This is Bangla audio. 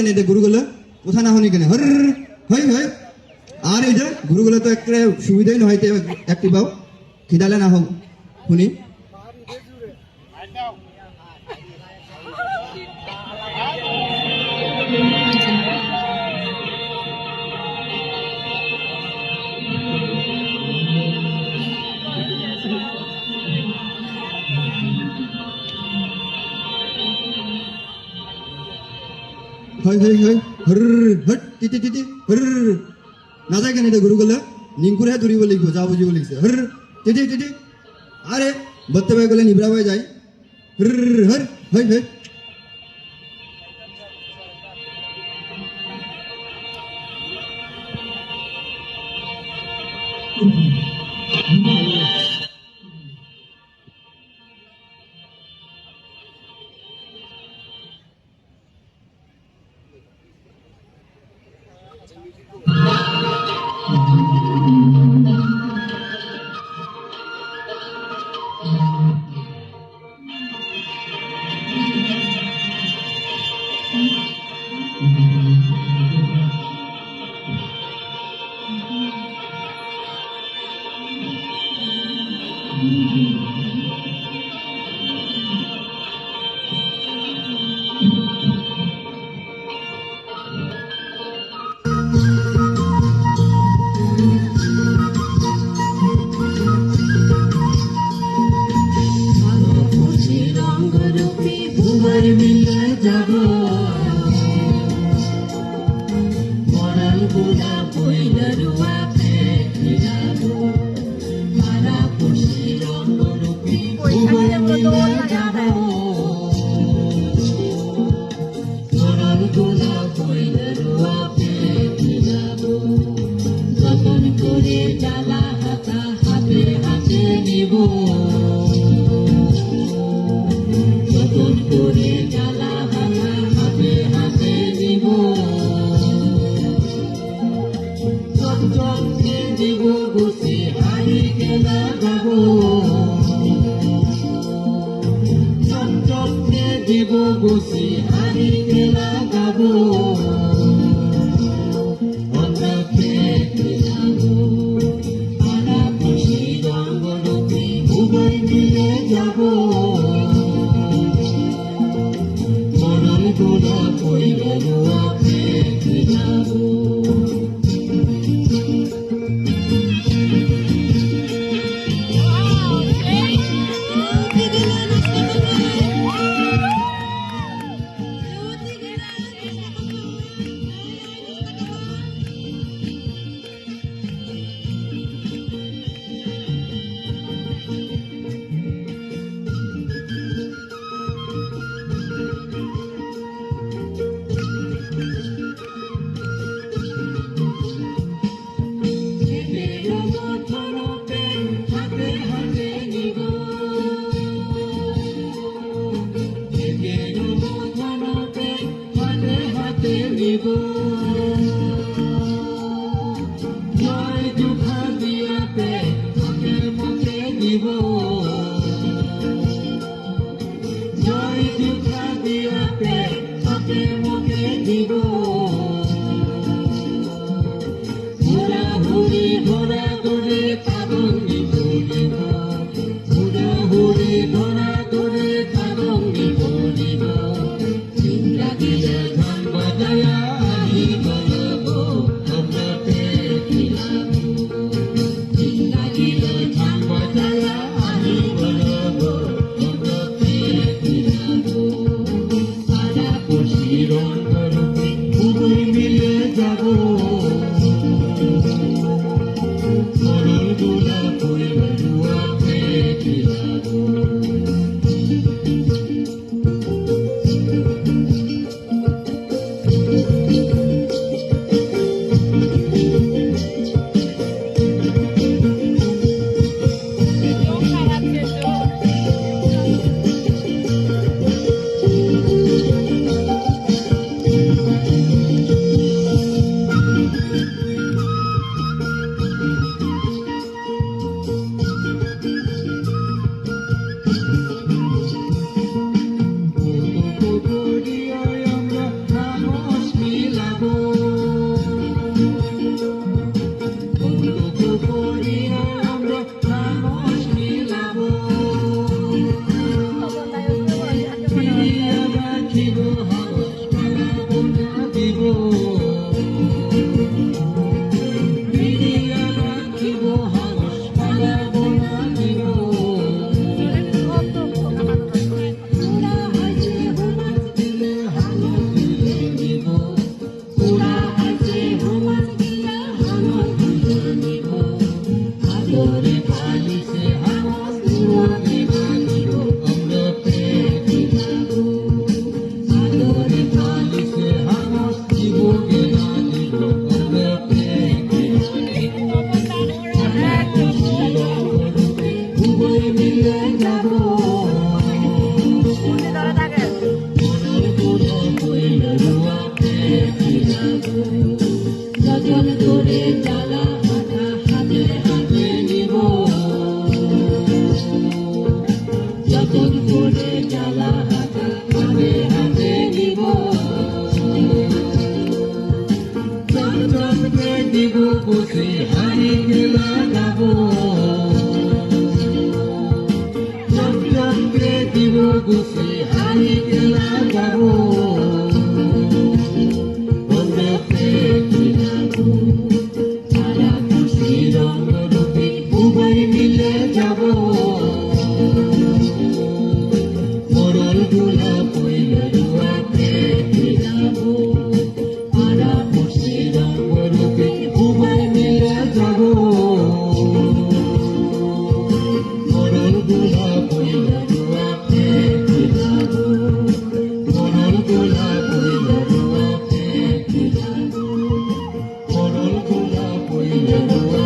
এটা গুরুগুলো কোথা না হনি কেন হর হয় হয় আর এই যে গুরুগুলো তো একটা সুবিধাই নয় একটি পাও খিদালে না হোক শুনি হয় হয় হয় হর হট টিটি টিটি হর না যায় কেন এটা গুরুগুলো নিঙ্কুরে দূরিব লিখবো যা বুঝিব লিখছে হর টিটি টিটি আরে বত্তে ভাই গেলে নিবরা ভাই যায় হর হর হয় হয় মিলে যাব মরাল গোলা পয়লারুয়াতে যাব মারা খুশি রঙ্গরূপী মিলে যাব মরাল গোলা পয়লারুয়াতে যাব যতন করে জ্বালা হাতা হাতে হাতে নিব যতন করে জ্বালা হাতা হাতে হাতে নিব চটকে দিব গুছি হারি খেলা যাব চটকে দিব গুছি হারি খেলা যাব অন্তকে যাব আরা খুশি রঙ্গরূপী উভয় মিলে যাব গোলা পয়লারুয়াতে যাব জয় দুখা দিয়াতে মুখে মুখে দিব জয় দুখা দিয়াতে মুখে মুখে দিব হুরা হুরি ঘোরা দৌড়ে পাগঙ্গি বলিব হুরা হুরি ঘোরা দৌড়ে পাগঙ্গি বলিব চিন্তা দিলে গান বাজায়া মিলে যাব মরণ গোলা পয়লারুয়াতে যাব বসে হারি খেলা গাবো চক্রে দিব বসে হারি খেলা গাবো বন্ধতে খেলাবো সারা খুশি রঙরূপে উভয় মিলে যাব মরল গোলা পইল রুয়াতে খেলাবো সারা খুশি রঙরূপে উভয় মিলে যাব মরল গোলা পইল রুয়াতে খেলাবো মরল গোলা পইল রুয়াতে খেলাবো মরল গোলা পইল রুয়াতে